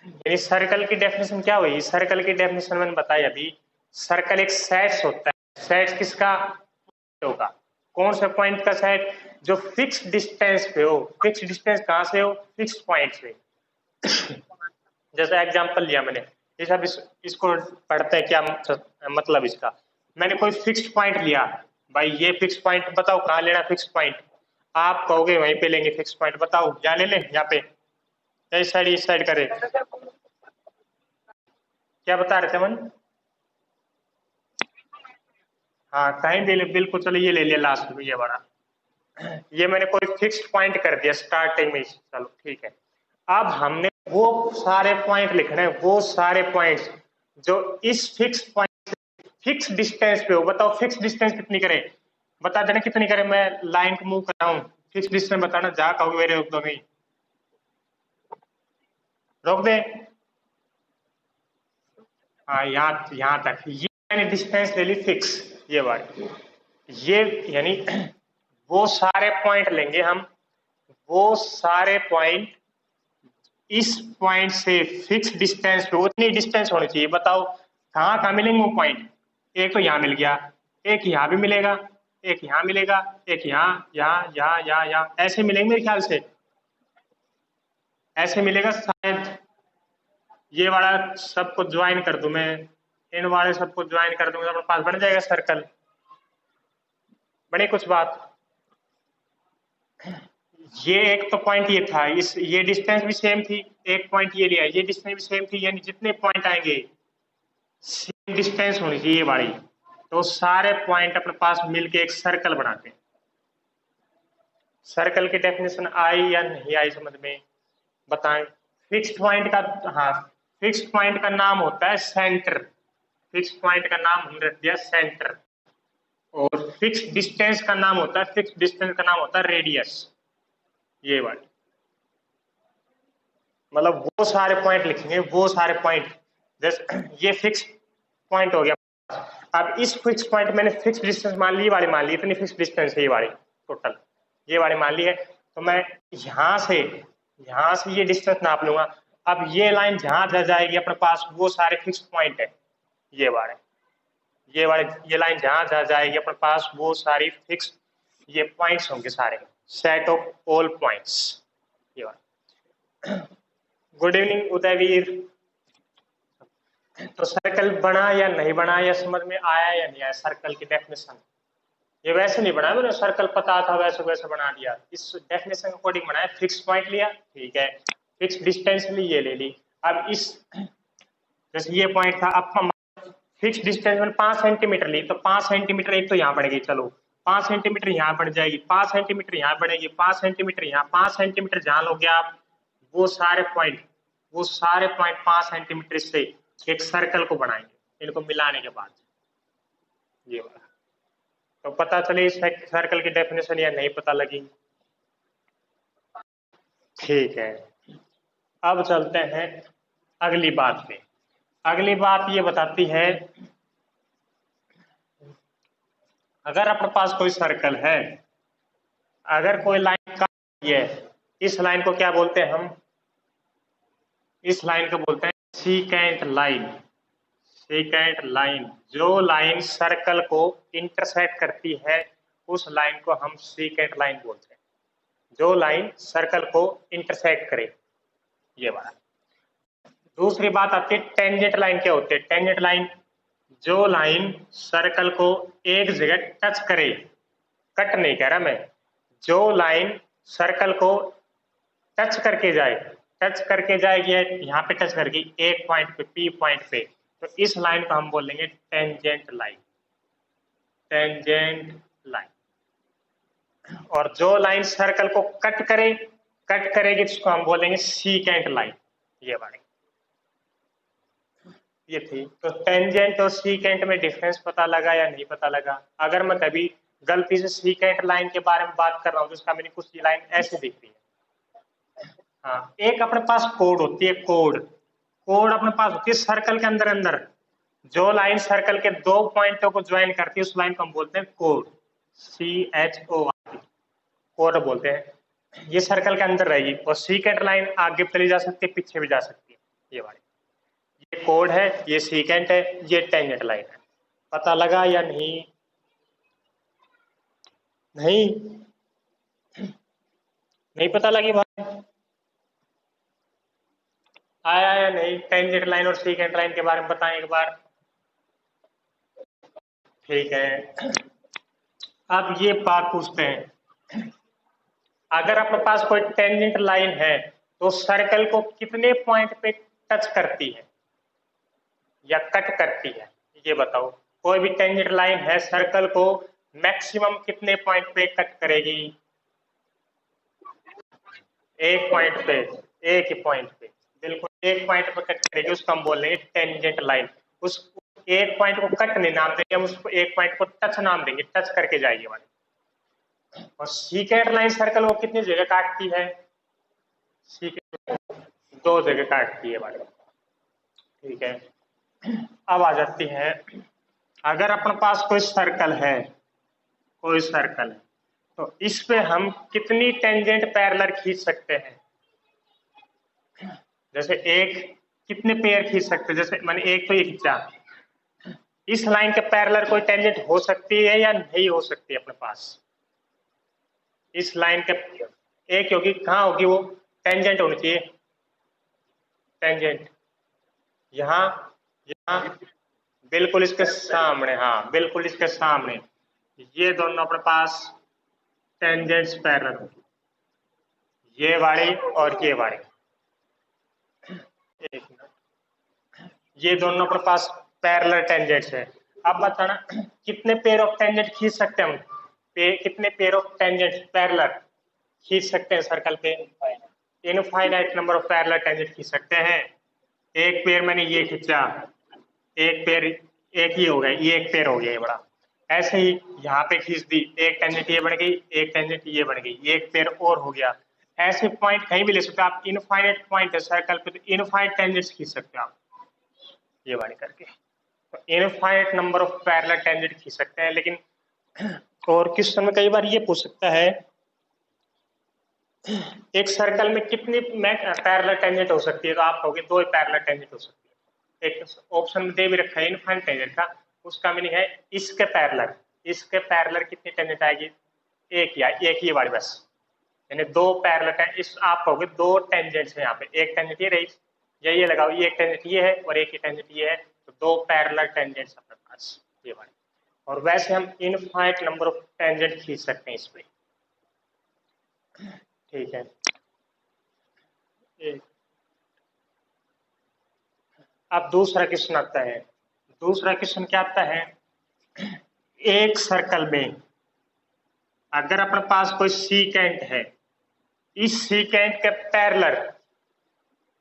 यानी सर्कल की डेफिनेशन क्या हुई? सर्कल की डेफिनेशन मैंने बताई अभी। सर्कल एक सेट होता है। सेट किसका होगा? कौन सा पॉइंट का सेट? जो फिक्स डिस्टेंस पे हो। फिक्स डिस्टेंस कहां से हो? फिक्स पॉइंट से। जैसा एग्जांपल लिया मैंने, जैसे अब इसको पढ़ते हैं क्या मतलब इसका। मैंने कोई फिक्स्ड पॉइंट लिया, भाई ये फिक्स पॉइंट बताओ कहाँ लेना फिक्स पॉइंट। आप कहोगे वहीं पे लेंगे फिक्स पॉइंट, बताओ क्या ले लें यहाँ पे, इस साइड करे, क्या बता रहे थे मन? हाँ कहीं भी ले, बिल्कुल। चलो ये ले लिया लास्ट में, ये बड़ा, ये मैंने कोई फिक्स्ड पॉइंट कर दिया स्टार्टिंग में, चलो ठीक है। अब हमने वो सारे पॉइंट लिखने हैं, वो सारे पॉइंट्स जो इस फिक्स पॉइंट फिक्स डिस्टेंस पे हो। बताओ फिक्स डिस्टेंस कितनी करे, बता देना कितनी करे। मैं लाइन को मूव कर रहा हूँ, फिक्स डिस्टेंस बताना, जा कहोगे मेरे रोक दो, नहीं रोक दे। हाँ यहाँ यहाँ तक, ये मैंने डिस्टेंस ले ली फिक्स, ये बात, ये यानी वो सारे पॉइंट लेंगे हम, वो सारे पॉइंट इस पॉइंट से फिक्स डिस्टेंस पे उतनी डिस्टेंस होनी चाहिए। बताओ कहाँ कहाँ मिलेंगे वो पॉइंट? एक तो यहाँ मिल गया, एक यहाँ भी मिलेगा, एक यहाँ मिलेगा, एक यहाँ, यहाँ, यहाँ, यहाँ, यहाँ, ऐसे मिलेंगे मेरे ख्याल से। ऐसे मिलेगा शायद। ये वाला सबको ज्वाइन कर दूं मैं, इन वाले सबको ज्वाइन कर दूंगा तो अपने पास बन जाएगा सर्कल। बड़ी कुछ बात। ये एक तो पॉइंट ये था, इस ये डिस्टेंस भी सेम थी, एक पॉइंट ये लिया, ये डिस्टेंस भी सेम थी, यानी जितने पॉइंट आएंगे सेम डिस्टेंस होनी चाहिए ये वाली। तो सारे पॉइंट अपने पास मिलके एक सर्कल बनाते हैं। सर्कल की डेफिनेशन आई या नहीं आई समझ में? बताएं। फिक्स्ड पॉइंट का, हाँ, फिक्स्ड पॉइंट का नाम होता है सेंटर। फिक्स पॉइंट का नाम हमने रख दिया सेंटर। और फिक्स डिस्टेंस का नाम होता है, फिक्स डिस्टेंस का नाम होता है रेडियस। ये वाली, मतलब वो सारे पॉइंट लिखेंगे, वो सारे पॉइंट, जैसे ये फिक्स पॉइंट हो गया। अब इस फिक्स पॉइंट मैंने फिक्स डिस्टेंस मान ली, वाली मान ली, इतनी फिक्स डिस्टेंस है ये वाली टोटल, ये वाली मान ली है। तो मैं यहां से ये डिस्टेंस नाप लूंगा। अब ये लाइन जहां जा जाएगी अपने पास वो सारे फिक्स पॉइंट है, ये वाले, ये लाइन जहां जहां जाएगी अपने पास वो सारी फिक्स ये पॉइंट्स होंगे सारे, सेट ऑफ ऑल पॉइंट्स, ये वाला। Good evening Udayveer. तो सर्कल बना या नहीं बना, या समझ में आया या नहीं आया सर्कल की डेफिनेशन? ये वैसे नहीं बनाया मैंने, सर्कल पता था वैसे वैसे बना दिया, इस डेफिनेशन अकॉर्डिंग बनाया। फिक्स पॉइंट लिया, ठीक है, फिक्स डिस्टेंस ली, ये ले ली। अब इस जैसे ये पॉइंट था, अब फिक्स डिस्टेंस में 5 सेंटीमीटर ली, तो 5 सेंटीमीटर एक तो यहाँ बढ़ेगी, चलो 5 सेंटीमीटर यहाँ बढ़ जाएगी, 5 सेंटीमीटर यहाँ बढ़ेगी, 5 सेंटीमीटर यहाँ, 5 सेंटीमीटर जहां लोगे आप, वो सारे पॉइंट, वो सारे पॉइंट 5 सेंटीमीटर से एक सर्कल को बनाएंगे इनको मिलाने के बाद, ये वाला। तो पता चली सर्कल की डेफिनेशन या नहीं पता लगी? ठीक है, अब चलते हैं अगली बात पे। अगली बात ये बताती है, अगर अपने पास कोई सर्कल है, अगर कोई लाइन का ये, इस लाइन को क्या बोलते हैं हम? इस लाइन को बोलते हैं सीकेंट लाइन। सीकेंट लाइन, जो लाइन सर्कल को इंटरसेक्ट करती है उस लाइन को हम सीकेंट लाइन बोलते हैं। जो लाइन सर्कल को इंटरसेक्ट करे, ये वाला। दूसरी बात आती है टेंजेंट लाइन। क्या होती है टेंजेंट लाइन? जो लाइन सर्कल को एक जगह टच करे, कट नहीं कह रहा मैं, जो लाइन सर्कल को टच करके जाए, टच करके जाएगी, यहाँ पे टच करके एक पॉइंट पे, पी पॉइंट पे, तो इस लाइन को हम बोलेंगे टेंजेंट लाइन। Tangent line. और जो लाइन सर्कल को कट करे, कट करेगी, इसको हम बोलेंगे सीकेंट लाइन, ये वाली। ये थी। तो टेंजेंट और सीकेंट में डिफरेंस पता लगा या नहीं पता लगा? अगर मैं कभी गलती से सीकेंट लाइन के बारे में बात कर रहा हूँ तो इसका मीनिंग कुछ लाइन ऐसे दिख रही है। हाँ, एक अपने पास कोड होती है, कोड, कोड अपने पास होती है सर्कल के अंदर अंदर। जो लाइन सर्कल के दो पॉइंटों को ज्वाइन करती है उस लाइन को हम बोलते हैं कोड, CHORD, कोड बोलते हैं। ये सर्कल के अंदर रहेगी, और सीकेंट लाइन आगे चली जा सकती है, पीछे भी जा सकती है। ये वाली, ये कोड है, ये सीकेंट है, ये टेंजेंट लाइन है। पता लगा या नहीं? नहीं नहीं पता लगी भाई? आया या नहीं? टेंजेंट लाइन और सीकेंट लाइन के बारे में बताएं एक बार। ठीक है, अब ये बात पूछते हैं, अगर अपने पास कोई टेंजेंट लाइन है तो सर्कल को कितने पॉइंट पे टच करती है या कट करती है? ये बताओ। कोई भी टेंजेंट लाइन है, सर्कल को मैक्सिमम कितने पॉइंट पे कट करेगी? एक पॉइंट पे, एक ही पॉइंट पे, बिल्कुल एक पॉइंट पे कट करेगी, उसको हम बोल रहे हैं टेंजेंट लाइन। उस एक पॉइंट को कट नहीं नाम देंगे हम, उसको एक पॉइंट को टच नाम देंगे, टच करके जाएगी हमारी। और सीकेंट लाइन सर्कल को कितनी जगह काटती है? सीकेंट दो जगह काटती है हमारी। ठीक है, अब आ जाती है, अगर अपने पास कोई सर्कल है, कोई सर्कल है, तो इस पे हम कितनी टेंजेंट पैरेलल खींच सकते हैं? जैसे एक, कितने पेयर खींच सकते हैं? जैसे मैंने एक तो ये खींचा, इस लाइन के पैरेलल कोई टेंजेंट हो सकती है या नहीं हो सकती अपने पास? इस लाइन के एक होगी, कहाँ होगी वो? टेंजेंट होनी चाहिए, टेंजेंट यहाँ, यहाँ, बिल्कुल इसके सामने, हाँ बिल्कुल इसके सामने, ये दोनों अपने पास टेंजेंट्स पैरेलल होगी, ये वाली और ये वाली। एक मिनट, ये दोनों अपने पास पैरेलल टेंजेंट्स है। अब बताना कितने पेयर ऑफ टेंजेंट खींच सकते हैं हम? कितने पेयर ऑफ टेंजेंट पैरेलल खींच सकते हैं सर्कल पे? Infinite number of parallel tangent खींच सकते हैं। एक पेयर मैंने ये खींचा, एक पेयर, एक ही हो गया, ये एक पेयर हो गया, ये बड़ा। ऐसे ही यहाँ पे खींच दी, एक टेंजेंट ये बन गई, एक टेंजेंट ये बन गई, ये एक पेयर और हो गया। ऐसे पॉइंट कहीं भी ले सकते हो आप, इनफाइनाइट पॉइंट है सर्कल पे, तो इनफाइनाइट टेंजेंट्स खींच सकते हो आप, ये वाली करके। तो infinite number of parallel tangent खींच सकते हैं। लेकिन और क्वेश्चन में कई बार ये पूछ सकता है, एक सर्कल में कितनी पैरेलल टेंजेंट हो सकती है? तो आप कहोगे दो पैरेलल टेंजेंट हो सकती है। एक ऑप्शन में दे भी रखा है इनफाइनाइट टेंजेंट का, उसका मीनिंग है इसके पैरेलल, इसके पैरेलल कितनी टेंजेंट आएगी? एक या एक ही वाली बस, यानी दो पैरेलल। इस आप कहोगे दो टेंजेंट्स है यहाँ पे, एक टेंजेंट ये रही, या ये लगाओ, ये एक टेंजेंट ये है और एक ही टेंजेंट ये है, तो दो पैरेलल टेंजेंट्स अपने पास, ये वाली। और वैसे हम इनफाइनाइट नंबर ऑफ टेंजेंट खींच सकते हैं इस पे। ठीक है, अब दूसरा क्वेश्चन आता है। दूसरा क्वेश्चन क्या आता है, एक सर्कल में अगर अपने पास कोई सीकेंट है, इस सीकेंट के पैरेलल,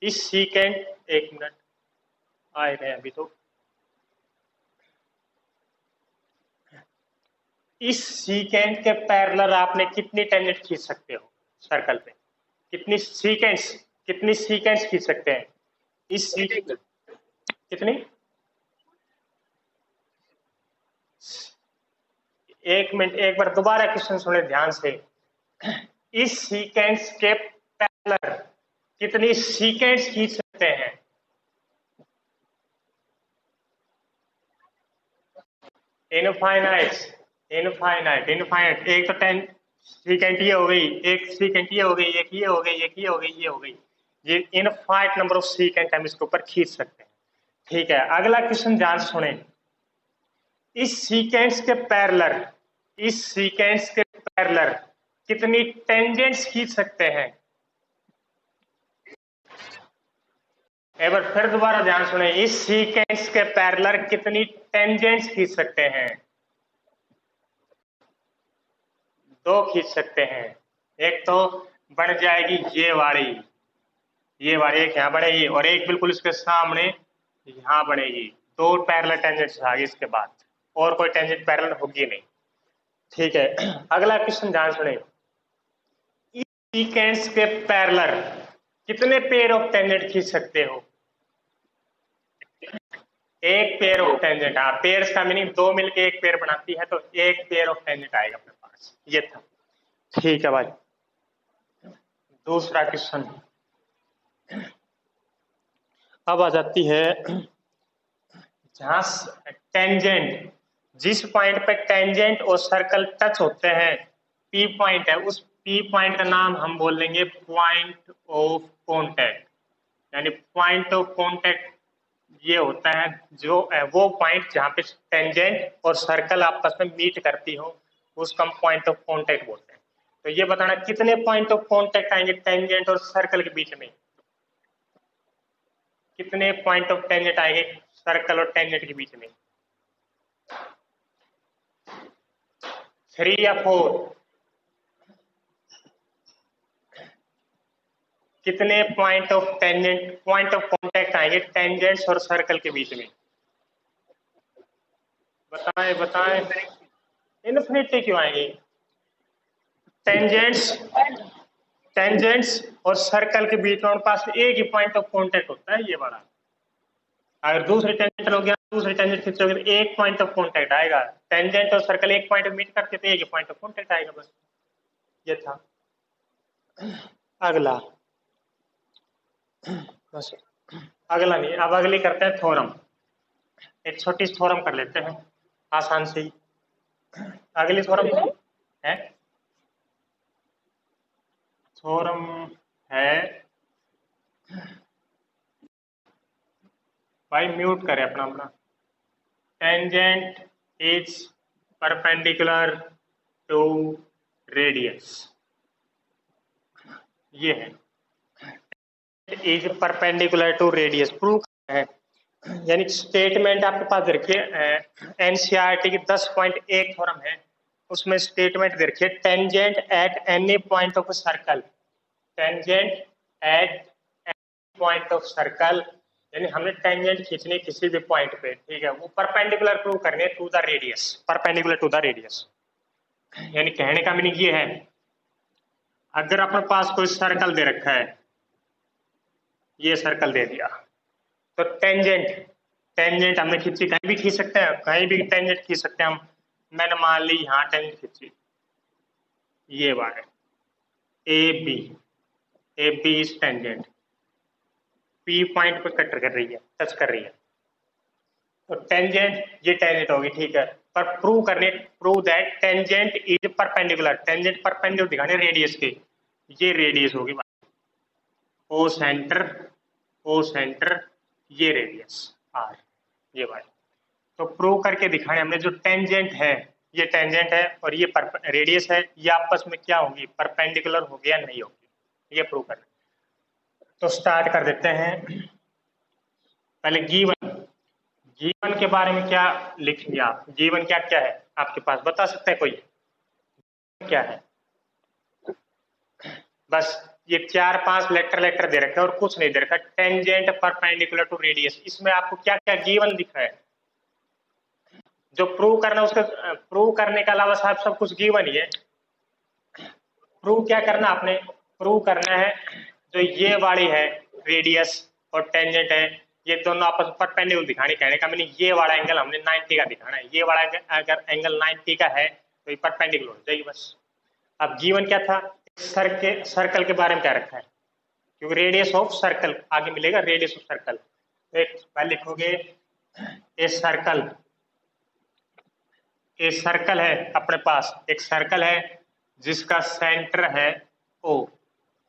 इस सीकेंट, एक मिनट आए रहे अभी तो, इस सीकेंट के पैरेलल आपने कितनी टेंजेंट खींच सकते हो सर्कल पे? कितनी सीकेंट्स, कितनी सीकेंट्स खींच सकते हैं इस सीकेंट? कितनी? एक मिनट, एक बार दोबारा क्वेश्चन सुने ध्यान से। इस सीकेंस के पैरेलल कितनी सीकेंट्स खींच सकते हैं? Infinite, infinite, infinite. एक तो टेन सीकेंट ये हो गई, एक सीकेंट ये हो गई, एक ये हो गई, एक ये हो गई, ये हो गई, ये इनफाइनाइट नंबर ऑफ सीकेंट हम इसके ऊपर खींच सकते हैं। ठीक है, अगला क्वेश्चन ध्यान से सुने। इस सीकेंस के पैरेलल, इस सीकेंस के पैरेलल कितनी टेंजेंट्स खींच सकते हैं? एक बार फिर दोबारा ध्यान सुने, इस सीकेंस के पैरेलल कितनी टेंजेंट्स खींच सकते हैं? दो खींच सकते हैं। एक तो बन जाएगी ये वाली एक यहाँ बढ़ेगी, और एक बिल्कुल इसके सामने यहाँ बढ़ेगी। दो पैरेलल टेंजेंट्स आ गई, इसके बाद और कोई टेंजेंट पैरेलल होगी नहीं। ठीक है, अगला क्वेश्चन ध्यान सुने। इस सीकेंस के पैरेलल कितने पेयर ऑफ टेंजेंट खींच सकते हो? एक पेयर ऑफ टेंजेंट, हाँ पेयर्स का मीनिंग दो मिलके एक पेयर बनाती है, तो एक पेयर ऑफ टेंजेंट आएगा अपने पास, ये था। ठीक है भाई, दूसरा क्वेश्चन। अब आ जाती है जहां टेंजेंट, जिस पॉइंट पे टेंजेंट और सर्कल टच होते हैं, पी पॉइंट है, उस पी पॉइंट का नाम हम बोल लेंगे पॉइंट ऑफ कांटेक्ट। यानी पॉइंट ऑफ कांटेक्ट ये होता है जो वो पॉइंट जहाँ पे टेंजेंट और सर्कल आपस में मीट करती हो, उसको हम पॉइंट ऑफ कांटेक्ट बोलते हैं। तो ये बताना कितने पॉइंट ऑफ कांटेक्ट आएंगे टेंजेंट और सर्कल के बीच में, कितने पॉइंट ऑफ टेंजेंट आएंगे सर्कल और टेंजेंट के बीच में, 3 या 4? कितने पॉइंट ऑफ कांटेक्ट आएंगे टेंजेंट्स और सर्कल के बीच में? बताएं बताएं। इन्फिनिटी क्यों आएंगे? टेंजेंट्स और सर्कल के बीच में उनके पास एक ही पॉइंट ऑफ कांटेक्ट होता है, ये वाला। अगर दूसरे टेंजेंट हो गया, दूसरे टेंजेंट खींचोगे तो एक पॉइंट ऑफ कांटेक्ट आएगा। टेंजेंट और सर्कल एक पॉइंट मीट करते थे, एक ही पॉइंट ऑफ कांटेक्ट आएगा, बस ये था। अगला, बस अगला नहीं, अब अगली करते हैं थ्योरम। एक छोटी थ्योरम कर लेते हैं आसान से ही। अगली थ्योरम है, थ्योरम है, भाई म्यूट करें अपना अपना। Tangent is perpendicular to radius, ये है is perpendicular to radius, prove है। यानी स्टेटमेंट आपके पास देखिए, एनसीईआरटी की 10.1 थ्योरम है, उसमें स्टेटमेंट देखिए, tangent at any point of circle, tangent at any point of circle, यानी हमने टेंजेंट खींचनी किसी भी पॉइंट पे, ठीक है, वो परपेंडिकुलर प्रूव करने to the radius, perpendicular to the radius. यानी कहने का मीनिंग ये है, अगर अपने पास कोई सर्कल दे रखा है, ये सर्कल दे दिया, तो टेंजेंट हमने खींची, कहीं भी खींच सकते हैं, कहीं भी टेंजेंट खींच सकते हैं हम। मैंने मान ली यहाँ टेंजेंट खींची, ये बात है A B is tangent, P point पर कट कर रही है, टच कर रही है, तो टेंजेंट, ये टेंजेंट होगी, ठीक है। पर prove that tangent is perpendicular, tangent perpendicular दिखाने रेडियस के, ये रेडियस होगी ओ सेंटर, ये रेडियस आर, ये बात। तो प्रूव करके दिखाने हमने, जो टेंजेंट है, ये टेंजेंट है और ये रेडियस है, ये आपस में क्या होगी, परपेंडिकुलर होगी या नहीं होगी, ये प्रूव करना। तो स्टार्ट कर देते हैं। पहले जीवन के बारे में क्या लिखेंगे आप, जीवन क्या क्या है आपके पास, बता सकते हैं कोई, क्या है? बस ये 4-5 लेटर दे रखे हैं और कुछ नहीं दे रखा, टेंजेंट परपेंडिकुलर टू रेडियस, इसमें आपको क्या क्या गिवन दिख रहा है, जो प्रूव करना, उसका प्रूव करने के अलावा साहब सब कुछ गिवन ही है। प्रूव क्या करना आपने, प्रूव करना है जो ये वाली है रेडियस और टेंजेंट है, ये दोनों आपस में परपेंडिकुलर दिखाने, कहने का मैंने ये वाला एंगल हमने 90 का दिखाना है, ये वाला अगर एंगल 90 का है तो ये परपेंडिकुलर हो जाएगी, बस। अब गिवन क्या था, सर्कल के बारे में क्या रखा है, क्योंकि रेडियस ऑफ सर्कल आगे मिलेगा, रेडियस ऑफ सर्कल। एक पहले लिखोगे ए सर्कल है, अपने पास एक सर्कल है जिसका सेंटर है ओ,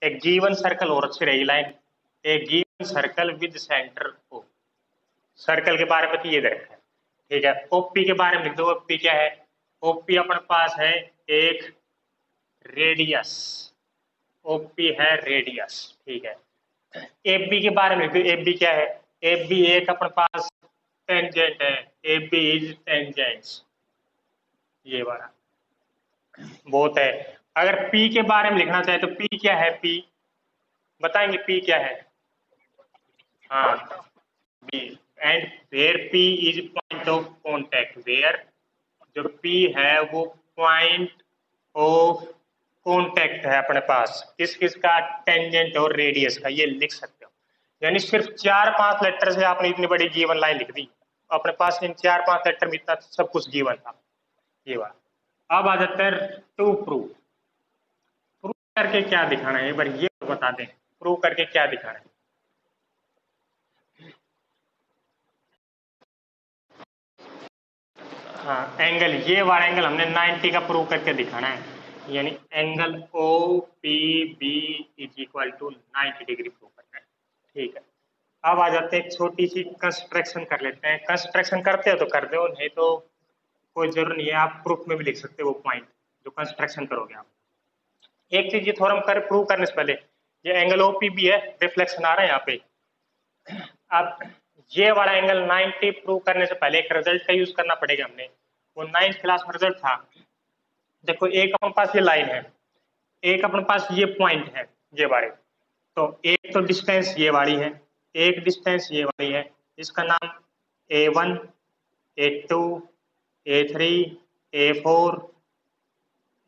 एक गिवन सर्कल और अच्छी रहेगी लाइन, एक given circle with centre O, circle के बारे में तो ये रखा है, ठीक है। ओपी के बारे में लिख दो, ओपी क्या है, ओपी अपने पास है एक रेडियस, ओपी है रेडियस, ठीक है। एफ बी के बारे में लिख दो, एफ बी क्या है, एफ बी एक अपने पास टेंजेंट है, एफ बी इज टेंजेंट्स, ये वाला बहुत है। अगर P के बारे में लिखना चाहे तो P क्या है, P बताएंगे, P क्या है? हाँ, B, and where P is point of contact, where जो P है वो पॉइंट ऑफ कॉन्टेक्ट है अपने पास, किस किस का, टेंजेंट और रेडियस का, ये लिख सकते हो। यानी सिर्फ 4-5 लेटर से आपने इतनी बड़ी गिवन लाइन लिख दी, अपने पास इन 4-5 लेटर में इतना सब कुछ गिवन था, ये बात। अब आ जाता है टू प्रूव, प्रूव करके क्या दिखाना है, एक बार ये बता दें, प्रूव करके क्या दिखाना है। हाँ एंगल, ये वाला एंगल हमने 90 का प्रूव करके दिखाना है, यानी angle O P B is equal to 90 degree prove करना है। ठीक है, अब आ जाते हैं एक छोटी सी कंस्ट्रक्शन कर लेते हैं। कंस्ट्रक्शन करते हो तो कर दो, नहीं तो कोई जरूर नहीं है, आप प्रूफ में भी लिख सकते हो वो पॉइंट जो कंस्ट्रक्शन करोगे आप। एक चीज ये थोड़ा कर प्रूव करने से पहले, ये एंगल ओपीबी है, रिफ्लेक्शन आ रहा है यहाँ पे। अब ये वाला एंगल 90 प्रूव करने से पहले एक रिजल्ट का यूज करना पड़ेगा हमें, वो 9th क्लास में रिजल्ट था। देखो एक अपने पास ये लाइन है, एक अपने पास ये पॉइंट है, ये वाले, तो एक तो डिस्टेंस ये वाली है, एक डिस्टेंस ये वाली है, इसका नाम A1 A2 A3 A4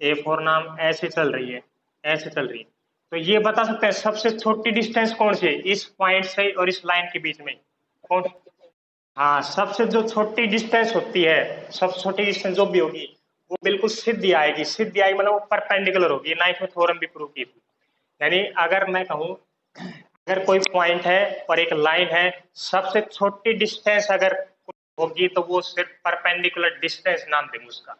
A4 नाम ऐसे चल रही है, ऐसे चल रही है। तो ये बता सकते हैं सबसे छोटी डिस्टेंस कौन सी है इस पॉइंट से और इस लाइन के बीच में, कौन? हाँ, सबसे जो छोटी डिस्टेंस होती है, सबसे छोटी डिस्टेंस जो भी होगी वो बिल्कुल सीधी आएगी। सीधी आएगी मतलब वो परपेंडिकुलर होगी। 9th में थ्योरम भी प्रूव की थी। यानी अगर मैं कहूँ, अगर कोई पॉइंट है और एक लाइन है, सबसे छोटी डिस्टेंस अगर होगी तो वो सिर्फ परपेंडिकुलर डिस्टेंस नाम देंगे उसका।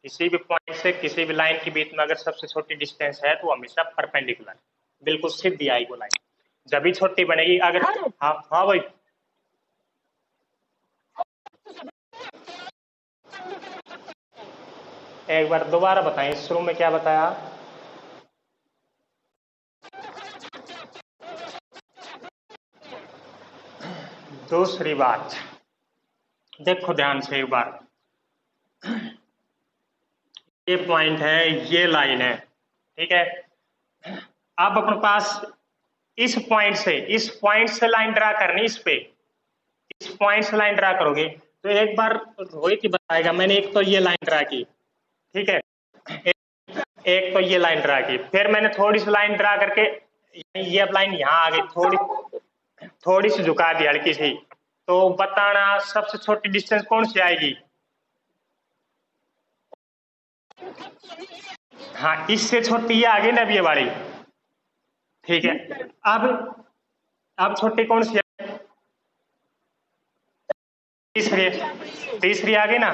किसी भी पॉइंट से किसी भी लाइन के बीच में अगर सबसे छोटी डिस्टेंस है तो हमेशा परपेंडिकुलर, बिल्कुल सीधी आएगी वो लाइन, जब भी छोटी बनेगी। अगर हाँ हाँ भाई, एक बार दोबारा बताएं, शुरू में क्या बताया? दूसरी बात देखो ध्यान से एक बार, ये पॉइंट है, ये लाइन है, ठीक है। अब अपने पास इस पॉइंट से लाइन ड्रा करनी, इस पे, इस पॉइंट से लाइन ड्रा करोगे तो एक बार रोहित ही बताएगा। मैंने एक तो ये लाइन ड्रा की, ठीक है, एक तो ये लाइन ड्रा की, फिर मैंने थोड़ी सी लाइन ड्रा करके ये अब लाइन यहाँ आ गई, थोड़ी थोड़ी सी झुका दी हल्की सी, तो बताना सबसे छोटी डिस्टेंस कौन सी आएगी? हाँ, इससे छोटी ये आ गई ना अब ये वाली, ठीक है। अब अब छोटी कौन सी है? तीसरी, तीसरी आ गई ना,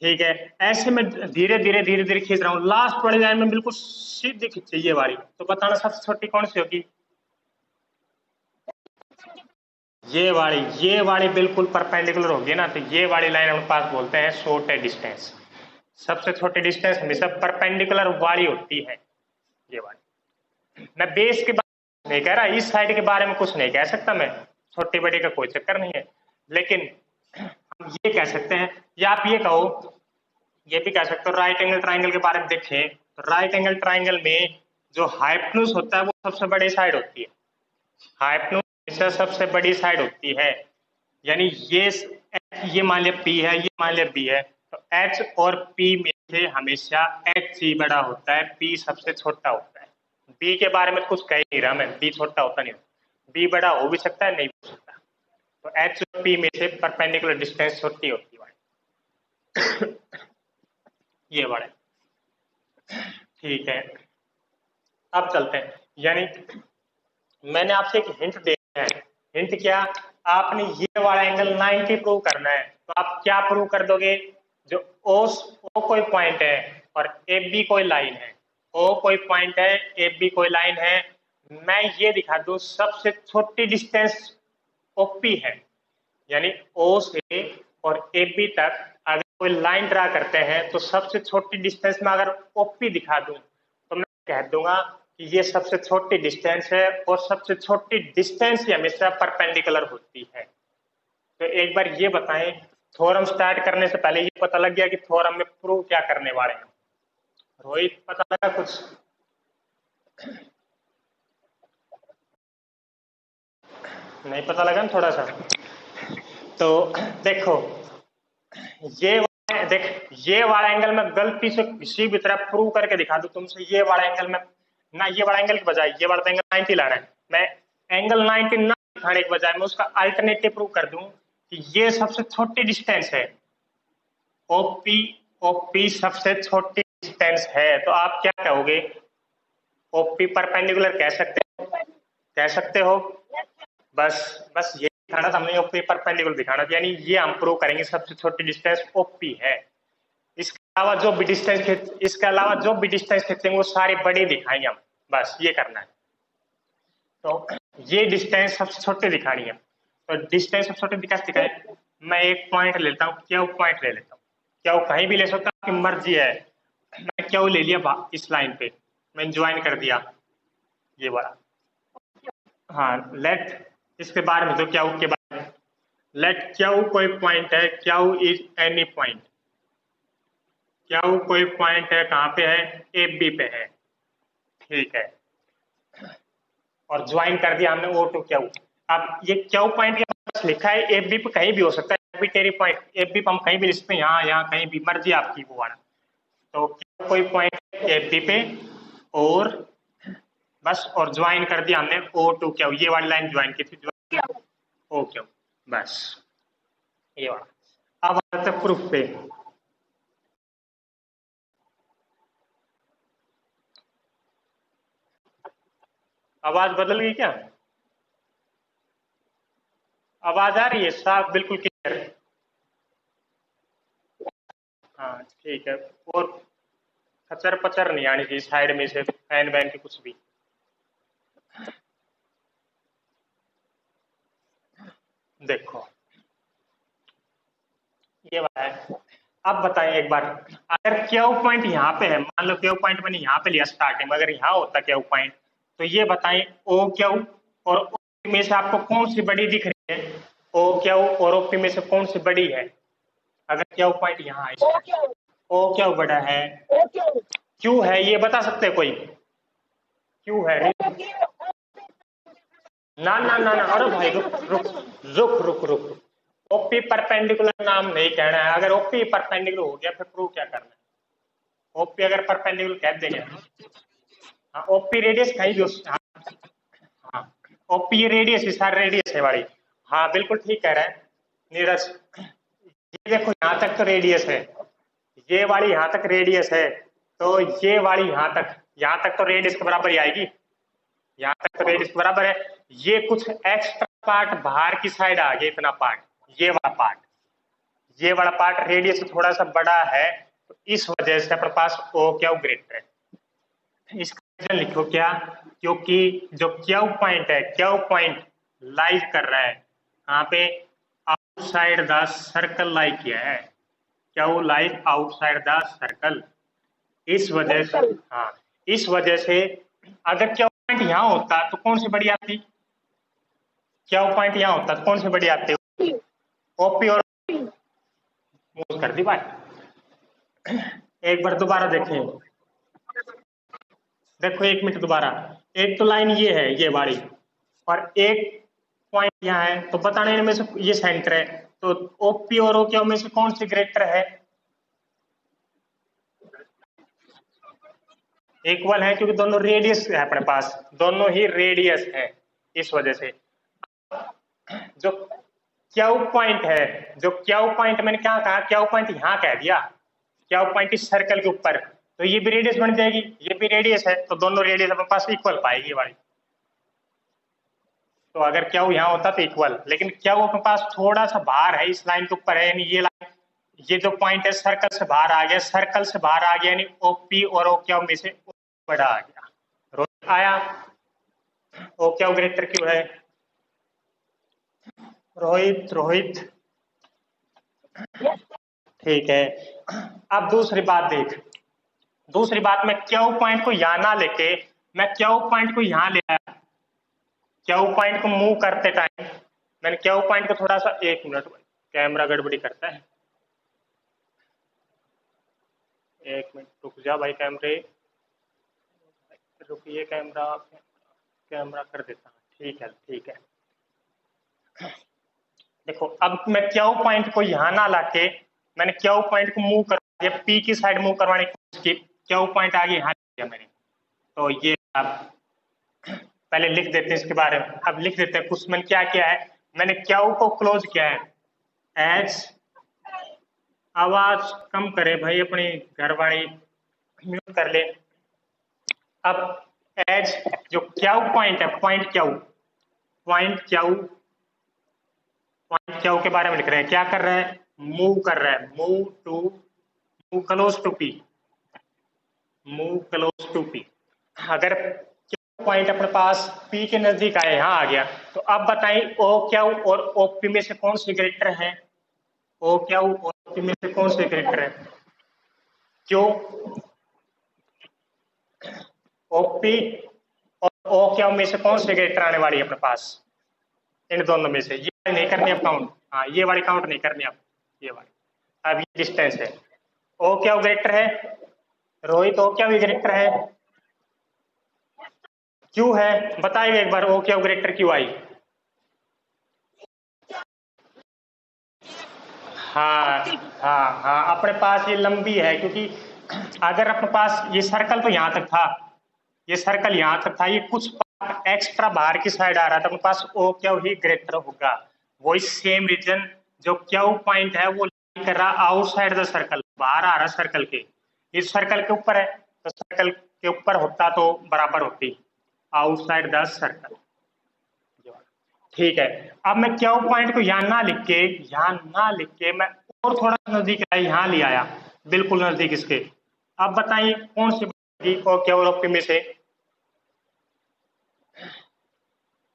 ठीक है। ऐसे में धीरे धीरे धीरे धीरे खींच रहा हूँ, लास्ट वाली लाइन में बिल्कुल सीधी खींची ये वाली, तो बताना सबसे छोटी कौन सी होगी? ये वाली बिल्कुल परपेंडिकुलर होगी ना, तो ये वाली लाइन हम पास बोलते हैं शॉर्ट डिस्टेंस। सबसे छोटी डिस्टेंस हमेशा परपेंडिकुलर वाली होती है, ये वाली। मैं बेस के बारे में नहीं कह रहा, इस साइड के बारे में कुछ नहीं कह सकता मैं, छोटी बड़ी का कोई चक्कर नहीं है, लेकिन हम ये कह सकते हैं, या आप ये कहो, ये भी कह सकते हो राइट एंगल ट्राइंगल के बारे में देखें तो राइट एंगल ट्राइंगल में जो हाइपोटेन्यूज होता है वो सबसे बड़ी साइड होती है। हाइपोटेन्यूज हमेशा सबसे बड़ी साइड होती है, यानी ये मान लिया P है, ये मान लिया B है, तो H और P में से हमेशा H ही बड़ा होता है, P सबसे छोटा होता है। B के बारे में कुछ कह ही नहीं रहा मैं, B छोटा होता नहीं, B बड़ा हो भी सकता है, नहीं हो सकता। तो H और P में से परपेंडिकुलर डिस्टेंस छोटी होती है ये बड़ा, ठीक है। अब चलते हैं, यानी मैंने आपसे एक हिंट दे दिया है। हिंट क्या? आपने ये वाला एंगल 90 प्रूव करना है, तो आप क्या प्रूव कर दोगे? जो ओ कोई पॉइंट है और ए बी कोई लाइन है, ओ कोई पॉइंट है, ए बी कोई लाइन है, मैं ये दिखा दूं सबसे छोटी डिस्टेंस ओपी है, यानी ओ से और ए बी तक अगर कोई लाइन ड्रा करते हैं तो सबसे छोटी डिस्टेंस में अगर ओपी दिखा दूं तो मैं कह दूंगा कि ये सबसे छोटी डिस्टेंस है, और सबसे छोटी डिस्टेंस ही हमेशा परपेंडिकुलर होती है। तो एक बार ये बताएं, थ्योरम स्टार्ट करने से पहले ये पता लग गया कि थ्योरम में प्रूव क्या करने वाले हैं? रोहित पता लगा कुछ? नहीं पता लगा ना थोड़ा सा? तो देखो, देख ये वाला एंगल में गलती से किसी भी तरह प्रूव करके दिखा दूं तुमसे, ये वाला एंगल में ना, ये वाला एंगल के बजाय ये वाला एंगल 90 ला रहा है, मैं एंगल 90 ना दिखाने के बजाय मैं उसका अल्टरनेटिव प्रूव कर दूं कि ये सबसे छोटी डिस्टेंस है, ओपी, ओपी सबसे छोटी डिस्टेंस है, तो आप क्या कहोगे? ओपी परपेंडिकुलर कह सकते हो, कह सकते हो। बस बस ये दिखाना था हमने, ओपी परपेंडिकुलर दिखाना था, यानी ये हम प्रूव करेंगे सबसे छोटी डिस्टेंस ओपी है। अलावा जो भी डिस्टेंस इसके अलावा जो भी डिस्टेंस खींचेंगे वो सारी बड़ी दिखाएंगे हम, बस ये करना है। तो ये डिस्टेंस सबसे छोटी दिखानी है, तो डिस्टेंस सबसे छोटी कैसे दिखाए, मैं एक पॉइंट लेता हूँ, क्यू पॉइंट ले लेता हूँ, क्यू कहीं भी ले सकता हूँ, आपकी मर्जी है। मैं क्यू ले लिया इस लाइन पे, मैंने ज्वाइन कर दिया ये वाला। हाँ लेट इसके बारे में, तो क्यू के बारे में, लेट क्यू कोई पॉइंट है, Q is any point, Q कोई पॉइंट है, कहाँ पे है, एफ बी पे है, ठीक है। और ज्वाइन कर दिया हमने ओ टू क्यू। अब ये क्यू पॉइंट के पास लिखा है एफ बी पे, कहीं भी हो सकता है, आर्बिट्रेरी पॉइंट एफ बी पे हम कहीं भी लिख सकते हैं, यहाँ कहीं भी, मर्जी आपकी वो वाला। तो क्यू कोई पॉइंट एफ बी पे और बस, और ज्वाइन कर दिया हमने ओ टू क्यू, ये वाली लाइन ज्वाइन की थी, ओ क्यू, बस ये वाला। अब आते हैं प्रूफ पे। आवाज बदल गई क्या? आवाज आ रही है साफ बिल्कुल क्लियर? हाँ ठीक है। और खचर पचर नहीं आनी चाहिए साइड में से, फैन वैन की कुछ भी। देखो ये वाला है। अब बताएं एक बार, अगर क्यू पॉइंट यहाँ पे है, मान लो क्यू पॉइंट मैंने यहाँ पे लिया स्टार्टिंग में, अगर यहाँ होता क्यू पॉइंट, तो ये बताएं ओ क्यू और ओ में से आपको कौन सी बड़ी दिख रही है, ओ क्यू और ओपी में से कौन सी बड़ी है? अगर क्यू पॉइंट यहाँ है, ओ क्यू बड़ा है, क्यू है, ये बता सकते हैं कोई? क्यू है, ना ना ना ना, अरे भाई रुक रुक रुक रुक रुक, ओपी परपेंडिकुलर नाम नहीं कहना है। अगर ओपी परपेंडिकुलर हो गया फिर प्रूव क्या करना है? ओपी अगर परपेंडिकुलर कह देंगे, हाँ ओपी रेडियस कहीं भी हाँ, हाँ ओपी रेडियस, सारे रेडियस है वाली, हाँ बिल्कुल ठीक कह रहे हैं नीरज। ये देखो यहाँ तक तो रेडियस है, ये वाली यहाँ तक रेडियस है, तो ये वाली यहाँ तक तो रेडियस के बराबर ही आएगी, यहाँ तक तो रेडियस बराबर है। ये कुछ एक्स्ट्रा पार्ट बाहर की साइड आ गया, इतना पार्ट, ये वाला पार्ट रेडियस से थोड़ा सा बड़ा है, तो इस वजह से अपने पास ओ क्यू ग्रेटर है। इसका रीजन लिखो क्या, क्योंकि जो क्यू पॉइंट है, क्यू पॉइंट लाइज कर रहा है कहाँ पे, आउटसाइड द सर्कल लाई किया है, Q lies outside the circle. इस वजह से, हाँ इस वजह से अगर क्यू पॉइंट यहाँ होता तो कौन सी बड़ी आती, क्यू पॉइंट यहाँ होता तो कौन सी बड़ी आती, ओपी और मूव कर दी बात। एक बार दोबारा देखें, देखो एक मिनट दोबारा, एक तो लाइन ये है ये वाली, और एक पॉइंट यहाँ है, तो बताने में से ये सेंटर है, तो ओपी और ओ क्यू में से कौन सी ग्रेटर है? इक्वल है, क्योंकि दोनों रेडियस है अपने पास, दोनों ही रेडियस है। इस वजह से जो क्यू पॉइंट है, जो क्यू पॉइंट मैंने क्या कहा, क्यू पॉइंट यहाँ कह दिया, क्यू पॉइंट इस सर्कल के ऊपर, तो ये भी रेडियस बन जाएगी, ये भी रेडियस है, तो दोनों रेडियस अपने पास इक्वल पाएगी वाली। तो अगर क्यू यहाँ होता तो इक्वल, लेकिन क्यू अपने पास थोड़ा सा बाहर है, इस लाइन के ऊपर है, यानी ये लाइन, ये जो पॉइंट है सर्कल से बाहर आ गया, सर्कल से बाहर आ गया, यानी ओपी और ओ क्यू में से बड़ा आ गया। रोहित आया, ओ क्यू ग्रेटर क्यों है? रोहित रोहित ठीक है। अब दूसरी बात देख, दूसरी बात, मैं क्यू पॉइंट को यहाँ ना लेके, मैं क्यू पॉइंट को यहाँ ले आया, क्यू पॉइंट को मूव करते टाइम मैंने क्यू पॉइंट को थोड़ा सा, एक मिनट कैमरा गड़बड़ी करता है, एक मिनट रुक जा भाई, कैमरे रुकिए, कैमरा कैमरा कर देता हूँ, ठीक है ठीक है। देखो अब मैं क्यू पॉइंट को यहाँ ना लाके मैंने क्यू पॉइंट को मूव करवा दिया, पी की साइड मूव करवाने की कोशिश की, क्यू पॉइंट आगे यहाँ लिया मैंने, तो ये अब पहले लिख देते हैं इसके बारे में, अब लिख देते हैं कुछ मैंने क्या किया है, मैंने क्यू को क्लोज किया है एज, आवाज कम करे भाई अपनी घरवाली, म्यूट कर ले। अब एज जो क्यू पॉइंट है, पॉइंट क्यू के बारे में लिख रहे हैं, क्या कर रहा है, मूव कर रहा है, move to move close to P, move close to P. अगर पॉइंट अपने पास पी के नजदीक आए, यहां आ गया, तो अब बताइए ओ क्या और ओपी में से कौन से ग्रेटर है? ओ क्या और ओपी में से कौन से ग्रेटर है? क्यों ओपी और ओ क्या में से कौन से ग्रेटर आने वाली है अपने पास? इन दोनों में से ये नहीं करनी अब काउंट, हाँ ये वाली काउंट नहीं करनी अब, ये वाली। अब ये डिस्टेंस है, ओ क्या ग्रेटर है रोहित? ओ क्या ग्रेटर है? क्यों है बताइए एक बार, ओ क्या ग्रेटर क्यों आई? हाँ हाँ हाँ, अपने पास ये लंबी है, क्योंकि अगर अपने पास ये सर्कल तो यहां तक था, ये सर्कल यहां तक था, ये कुछ पार्ट एक्स्ट्रा बाहर की साइड आ रहा था, अपने पास ओ क्या ही ग्रेटर होगा। वही सेम रीजन जो क्या पॉइंट है वो लाई कर रहा आउटसाइड द सर्कल, बाहर आ रहा सर्कल के, इस सर्कल के ऊपर है, तो सर्कल के ऊपर होता तो बराबर होती आउटसाइड द सर्कल। ठीक है, अब मैं क्या पॉइंट को यहाँ ना लिख के मैं और थोड़ा नजदीक लाया, यहाँ ले आया, बिल्कुल नजदीक इसके। अब बताइए कौन सी बड़ी और क्या और में से,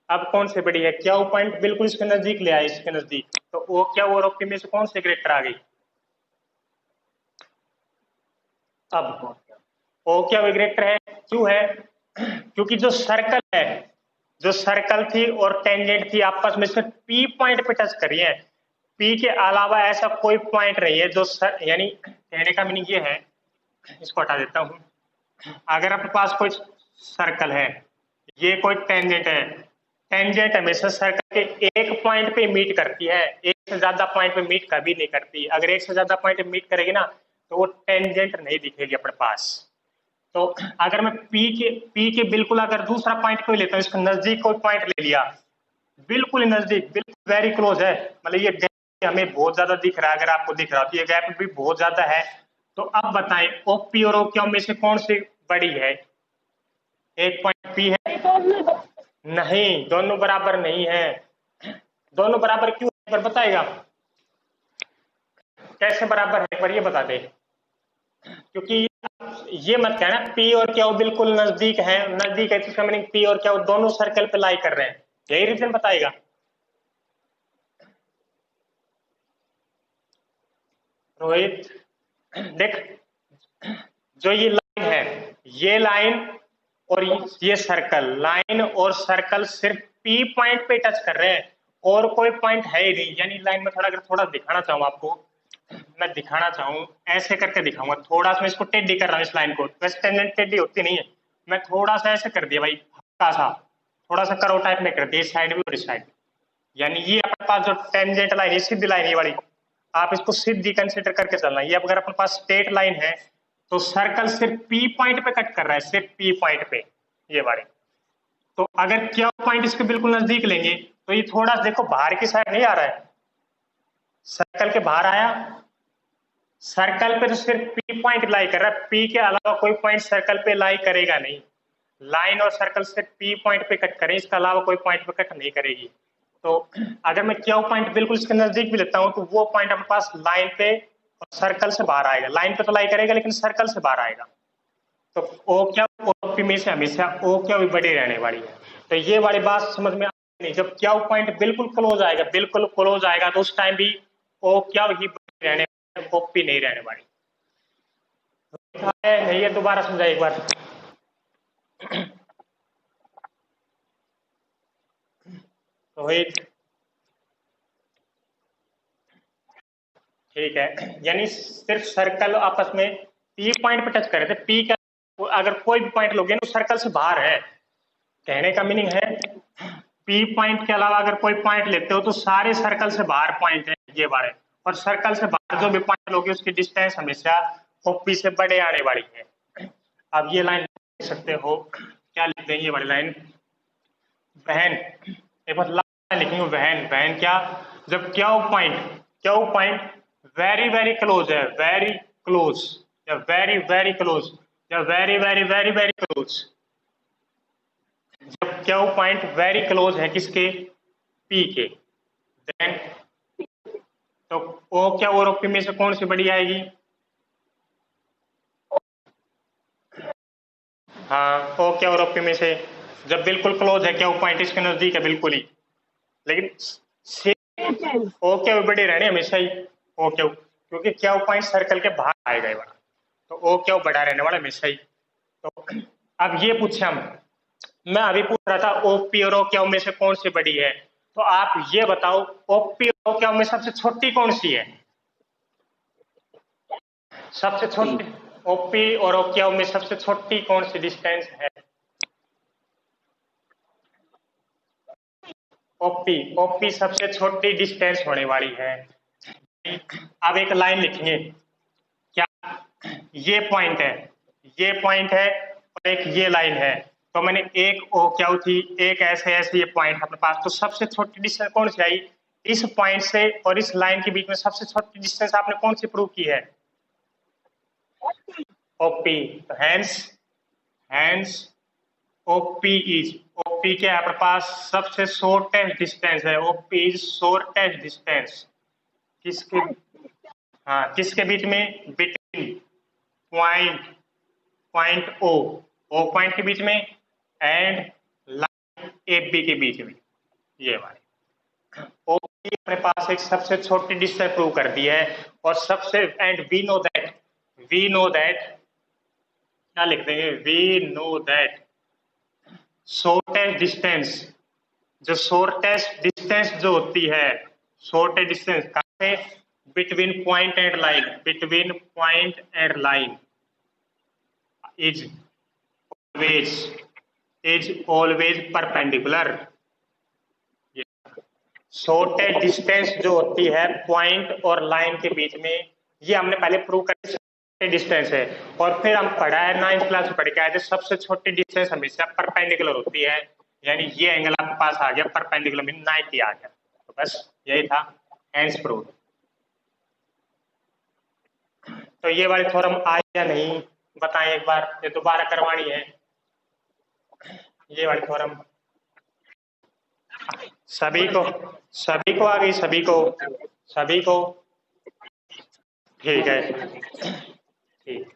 अब कौन से बड़ी है? क्या पॉइंट बिल्कुल इसके नजदीक ले आए, इसके नजदीक, तो वो क्या और में से कौन से ग्रेटर आ गई? अब ओ क्या ग्रेटर है, क्यों है? क्योंकि जो सर्कल है, जो सर्कल थी और टेंजेंट थी आपस में सिर्फ पी पॉइंट पे टच करी है, पी के अलावा ऐसा कोई पॉइंट नहीं है जो यानी कहने का मीनिंग ये है, इसको हटा देता हूं। अगर आपके पास कोई सर्कल है, ये कोई टेंजेंट है, टेंजेंट हमेशा सर्कल के एक पॉइंट पे मीट करती है, एक से ज्यादा पॉइंट पे मीट कभी नहीं करती। अगर एक से ज्यादा पॉइंट पे मीट करेगी ना, तो वो टेंजेंट नहीं दिखेगी अपने पास। तो अगर मैं पी के बिल्कुल अगर दूसरा पॉइंट कोई लेता हूँ, इसका नजदीक कोई पॉइंट ले लिया, बिल्कुल नजदीक, बिल्कुल वेरी क्लोज है, मतलब ये गैप हमें बहुत ज्यादा दिख रहा है, अगर आपको दिख रहा हो तो ये गैप भी बहुत ज्यादा है। तो अब बताएं ओपी और ओक्यू में से कौन सी बड़ी है? एक पॉइंट पी है, नहीं दोनों बराबर नहीं है। दोनों बराबर क्यों एक बार बताएगा, कैसे बराबर है एक बार ये बता दे। क्योंकि ये मत कहना पी और क्यू बिल्कुल नजदीक है, नजदीक है तो इसका मीनिंग पी और क्यू दोनों सर्कल पे लाई कर रहे हैं, यही रीजन बताएगा। रोहित देख, जो ये लाइन है, ये लाइन और ये सर्कल, लाइन और सर्कल सिर्फ पी पॉइंट पे टच कर रहे हैं, और कोई पॉइंट है ही नहीं। यानी लाइन में थोड़ा अगर थोड़ा दिखाना चाहूँ आपको, मैं दिखाना चाहूँ ऐसे करके दिखाऊंगा, थोड़ा सा मैं इसको टेढ़ी कर रहा हूँ इस लाइन को, वैसे टेंजेंट टेढ़ी होती नहीं है, मैं थोड़ा सा ऐसे कर दिया भाई, हल्का सा थोड़ा सा करो टाइप में कर दिया, इस साइड भी और इस साइड। यानी ये अपने पास जो टेंजेंट लाइन है, सीधी लाइन ये वाली, आप इसको सीधी कंसिडर करके चलना। ये अगर अपने पास स्ट्रेट लाइन है तो सर्कल सिर्फ पी पॉइंट पे कट कर रहा है, सिर्फ पी पॉइंट पे ये वाले। तो अगर क्या पॉइंट इसके बिल्कुल नजदीक लेंगे तो ये थोड़ा देखो बाहर की साइड नहीं आ रहा है, सर्कल के बाहर आया, सर्कल पे तो सिर्फ पी पॉइंट लाई कर रहा है, पी के अलावा कोई पॉइंट सर्कल पे लाई करेगा नहीं। लाइन और सर्कल सिर्फ पी पॉइंट पे कट करें, इसके अलावा कोई पॉइंट पे कट नहीं करेगी। तो अगर मैं क्यू पॉइंट बिल्कुल इसके नजदीक भी लेता हूं तो वो पॉइंट अपने पास लाइन पे और सर्कल से बाहर आएगा, लाइन पे तो लाई करेगा लेकिन सर्कल से बाहर आएगा। तो ओ क्या ओपी में से हमेशा ओ क्या भी बड़ी रहने वाली है। तो ये वाली बात समझ में नहीं, जब क्या पॉइंट बिल्कुल क्लोज आएगा, बिल्कुल क्लोज आएगा तो उस टाइम भी ओ क्या ही बड़ी रहने, ओपी नहीं रहने वाली है। ये दोबारा समझाइए एक बार। रोहित ठीक है, यानी सिर्फ सर्कल आपस में पी पॉइंट पे टच कर रहे थे, पी का अगर कोई भी पॉइंट लोगे ना सर्कल से बाहर है, कहने का मीनिंग है पी पॉइंट के अलावा अगर कोई पॉइंट लेते हो तो सारे सर्कल से बाहर पॉइंट है ये बारे, और सर्कल से बाहर जो भी पॉइंट लोगे उसकी डिस्टेंस हमेशा ओपी से बड़े आने वाली है। अब ये लाइन लिख सकते हो, क्या लिख देंगे ये वाली लाइन, बहन, एक बार लाइन लिखेंगे बहन, बहन क्या, जब क्या पॉइंट वेरी वेरी क्लोज है, वेरी क्लोज या वेरी वेरी क्लोज या very very very very close, जब क्या पॉइंट वेरी क्लोज है किसके, पी के, देन तो ओ क्या और ओपी में से कौन सी बड़ी आएगी, हाँ ओ क्या और ओपी में से जब बिल्कुल क्लोज है क्या वो पॉइंट इसके नजदीक है बिल्कुल ही, लेकिन ओ क्या बड़े रहने हमेशा ही ओ क्या, क्योंकि क्या वो पॉइंट सर्कल के बाहर आएगा ये वाला, तो ओ क्या बड़ा रहने वाला हमेशा ही। तो अब ये पूछे हम, मैं अभी पूछ रहा था ओपी और ओ क्या में से कौन सी बड़ी है, तो आप ये बताओ ओपी और ओ क्या में सबसे छोटी कौन सी है, सबसे छोटी ओपी और ओ क्या में सबसे छोटी कौन सी डिस्टेंस है। ओपी ओपी सबसे छोटी डिस्टेंस होने वाली है। अब एक लाइन लिखेंगे, क्या ये पॉइंट है, ये पॉइंट है और एक ये लाइन है, तो मैंने एक ओ क्या थी, एक ऐसे ऐसे ये पॉइंट अपने पास, तो सबसे छोटी डिस्टेंस कौन सी आई इस पॉइंट से और इस लाइन के बीच में, सबसे छोटी डिस्टेंस आपने कौन सी प्रूव की है, ओपी। तो hence hence OP is, OP क्या है अपने पास सबसे शॉर्टेस्ट डिस्टेंस है, ओपी इज शॉर्टेस्ट डिस्टेंस किसके, हाँ किसके बीच में, between point point O point के बीच में एंड लाइन ए बी के बीच में, ये हमारे ओ बी अपने पास एक सबसे छोटी डिस्टेंस प्रूव कर दी है, और सबसे एंड वी नो दैट क्या लिख देंगे, we know that shortest distance, जो शॉर्टेस्ट डिस्टेंस जो होती है, शॉर्टेस्ट डिस्टेंस कहां से, between point and line, between point and line is always, is always perpendicular. Shortest distance जो होती है पॉइंट और लाइन के बीच में, ये हमने पहले प्रूव कर डिस्टेंस है, और फिर हम पढ़ा है 9th क्लास में पढ़ के आए थे सबसे छोटी डिस्टेंस हमेशा परपेंडिकुलर होती है, यानी ये एंगल आपके पास आ गया परपेंडिकुलर मीन 90 आ गया, तो बस यही था हेंस प्रूव। तो ये वाली थ्योरम आई या नहीं बताएं एक बार, ये दोबारा करवानी है ये वाली थ्योरम, सभी को, सभी को आ गई, सभी को, सभी को, ठीक है ठीक।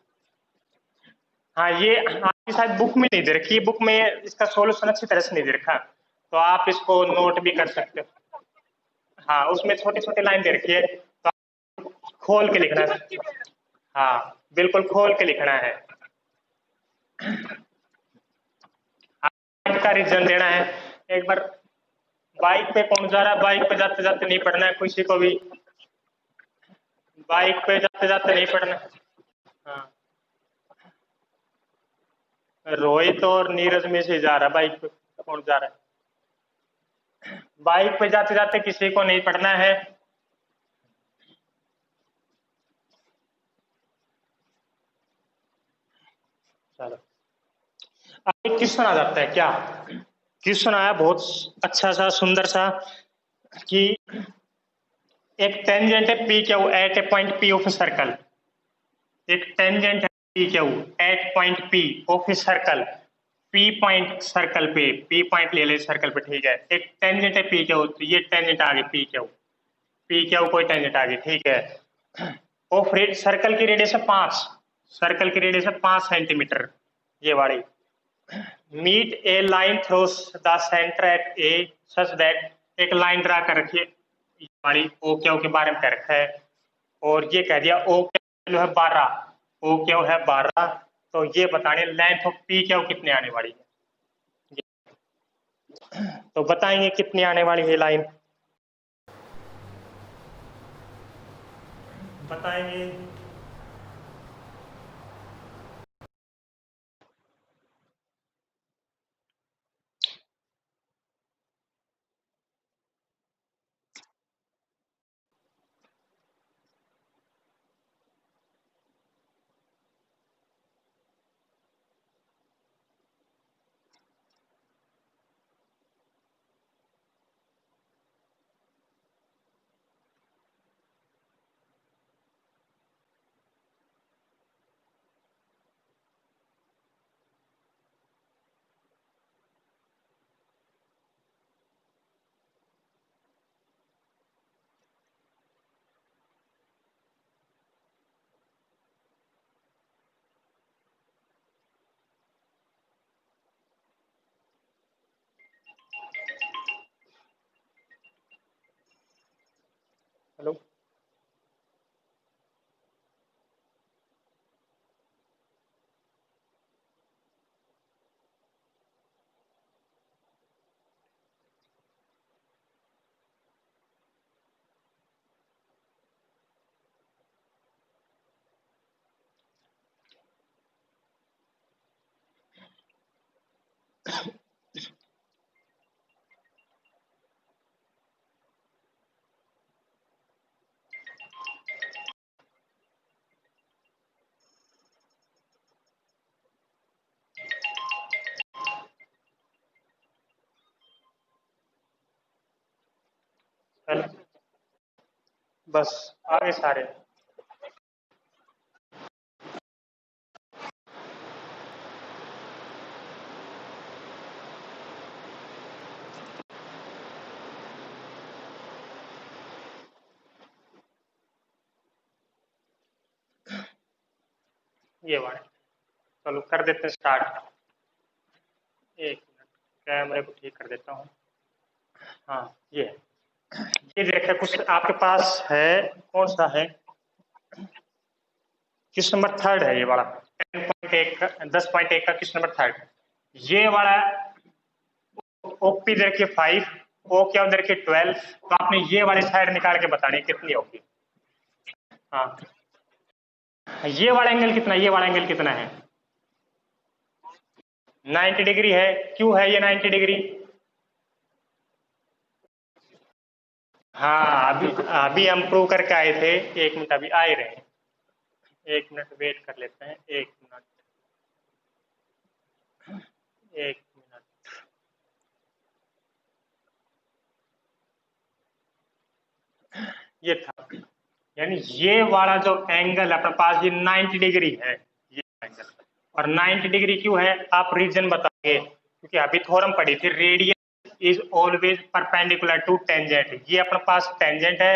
हाँ ये आपकी शायद बुक में नहीं दे रखी है, बुक में इसका सॉल्यूशन अच्छी तरह से नहीं दे रखा, तो आप इसको नोट भी कर सकते हो। हाँ उसमें छोटी छोटी लाइन दे रखी है, तो आप खोल के लिखना है, हाँ बिल्कुल खोल के लिखना है, का रीजन देना है। एक बार बाइक पे कौन जा रहा है, बाइक पे जाते जाते नहीं पढ़ना है किसी को भी, बाइक पे जाते जाते नहीं पढ़ना। हाँ रोहित और नीरज में से जा रहा है, बाइक पे कौन जा रहा है, बाइक पे जाते जाते किसी को नहीं पढ़ना है। चलो अब एक क्वेश्चन आ जाता है, क्या क्वेश्चन आया बहुत अच्छा सा सुंदर सा, कि एक टेंजेंट है P Q at a point P of a circle, एक टेंजेंट है P Q at point P of a circle, P point circle पे, पी पॉइंट ले ले सर्कल पे, ठीक है, एक टेंजेंट है पी क्यू, तो ये टेंजेंट आ गई पी क्यू, पी क्यू कोई टेंजेंट आ गई, ठीक है, ऑफ सर्कल की रेडियस है 5, सर्कल की रेडियस है 5 सेंटीमीटर, ये वाली, meet a line through the centre at a such that, एक लाइन ड्रा कर रखिए हमारी ओ क्यू के बारे में कह रखा है, और ये कह दिया ओ क्यू है 12, ओ क्यू है 12, तो ये बताने लेंथ ऑफ पी क्यू कितने आने वाली है, तो बताएंगे कितनी आने वाली है लाइन, बताएंगे। हेलो, हेलो, बस आगे सारे। ये वाले, चलो कर देते हैं स्टार्ट। एक मिनट, कैमरे को ठीक कर देता हूँ। हाँ, ये है। ये देखिए, कुछ आपके पास है, कौन सा है, किस नंबर थर्ड है ये वाला, 10.1 का, 10.1 का किस नंबर थर्ड। ये वाला ओपी दे रखी 5, ओ क्या दे रखी 12, तो आपने ये वाली साइड निकाल के बतानी कितनी होगी। हाँ, ये वाला एंगल कितना, ये वाला एंगल कितना है, 90 डिग्री है। क्यों है ये 90 डिग्री? हाँ, अभी अभी हम प्रूव करके आए थे। एक मिनट, अभी आ ही रहे हैं, एक मिनट वेट कर लेते हैं, एक मिनट, एक मिनट। ये था, यानी ये वाला जो एंगल अपने पास ये 90 डिग्री है, ये एंगल। और 90 डिग्री क्यों है, आप रीजन बताओगे, क्योंकि अभी थ्योरम पढ़ी थी, radius is always perpendicular to tangent. ये अपने पास टेंजेंट है,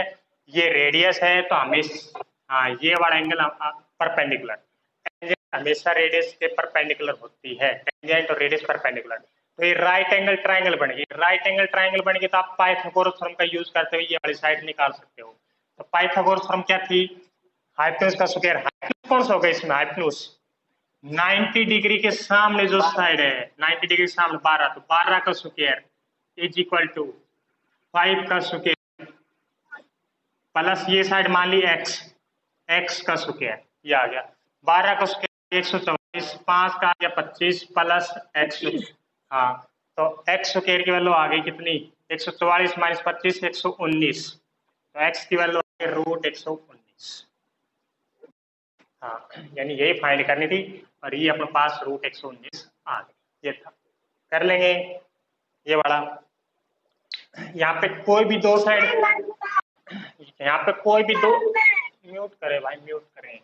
ये रेडियस है, तो हमेशा, हाँ, ये वाला एंगल परपेंडिकुलर, टेंजेंट हमेशा रेडियस के परपेंडिकुलर होती है, टेंजेंट और रेडियस परपेंडिकुलर। तो ये राइट एंगल ट्रायंगल बनेगी, राइट एंगल ट्रायंगल बनेगी, तो आप पाइथागोरस थ्योरम का यूज करते हुए ये वाली साइड निकाल सकते हो। तो पाइथागोरस थ्योरम क्या थी, हाइपोटेन्यूज का स्क्वायर। हाइपोटेन्यूज कौन सा होगा इसमें, हाइपोटेन्यूज 90 डिग्री के सामने जो साइड है, 90 डिग्री के सामने 12, तो 12 का स्क्वायर इज इक्वल टू 5 का स्क्वायर प्लस ये साइड मान ली x, x का स्क्वायर, ये आ गया 12 का स्क्वायर 144, 5 का आ गया 25 प्लस x। हाँ, तो x स्क्वायर की वैल्यू आ गई कितनी, 144 माइनस 25 119, तो x की वैल्यू आ गई रूट 119। हाँ, यानी यही फाइंड करनी थी, और ये अपने पास रूट 119 आ गई, ये था। कर लेंगे ये वाला। यहाँ पे कोई भी दो साइड, यहाँ पे कोई भी दो, म्यूट करें भाई, म्यूट करें,